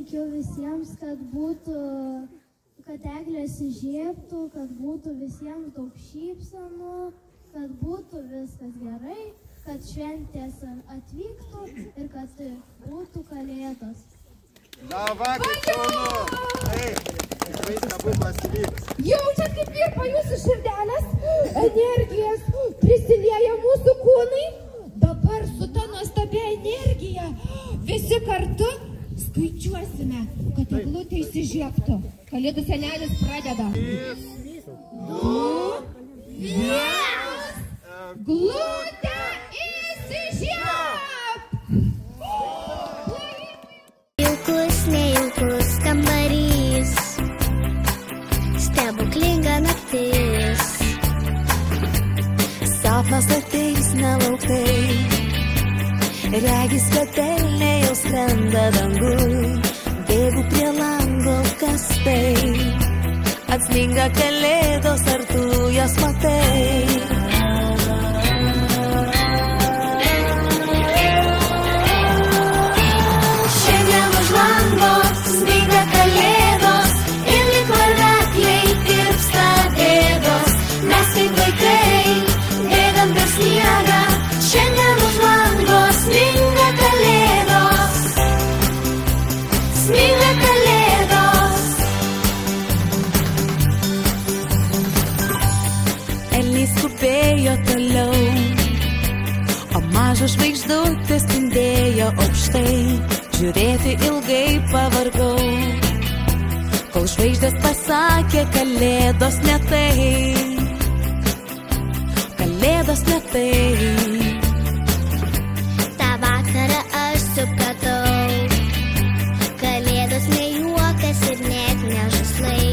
linkiu visiems, kad eglės įžiebtų, kad būtų visiems daug šypsenų, kad būtų viskas gerai, kad šventės atvyktų ir kad būtų kalėdos. Lava, kaip šaunu! Taip, tikrai stebuklas įvyks. Jaučiat, kaip virpa jūsų širdelės, energijas prisilieja mūsų kūnai. Dabar su ta nuostabia energija visi kartu skaičiuosime, kad eglutė įsižiebtų. Kalėdų senelis pradeda. 3, 2, 1. Glutė įsižieb! Jaukus, nejaukus kambarys, stebuklinga naktis. Sapnas ateis nelauktai, regis, kad elnė jau skrenda dangui. Bėgu prie lango, kas tai? Atsminga kalėdos, ar tu jas matai? Šiandien už lango sminga kalėdos ir lyg varvekliai tirpsta bėdos. Mes kaip vaikai bėgam per sniegą. Šiandien už lango sminga kalėdos. Sminga kalėdos. Elniai skubėjo toliau, o mažos žvaigždutės spindėjo aukštai. Žiūrėti ilgai pavargau, kol žvaigždės pasakė, kalėdos ne tai. Kalėdos ne tai. Ta vakarą aš supratau, kalėdos ne juokas ir net ne žaislai.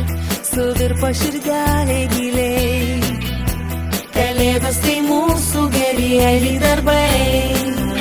Suvirpo širdelė giliai, kalėdos tai mūsų gerieji darbai.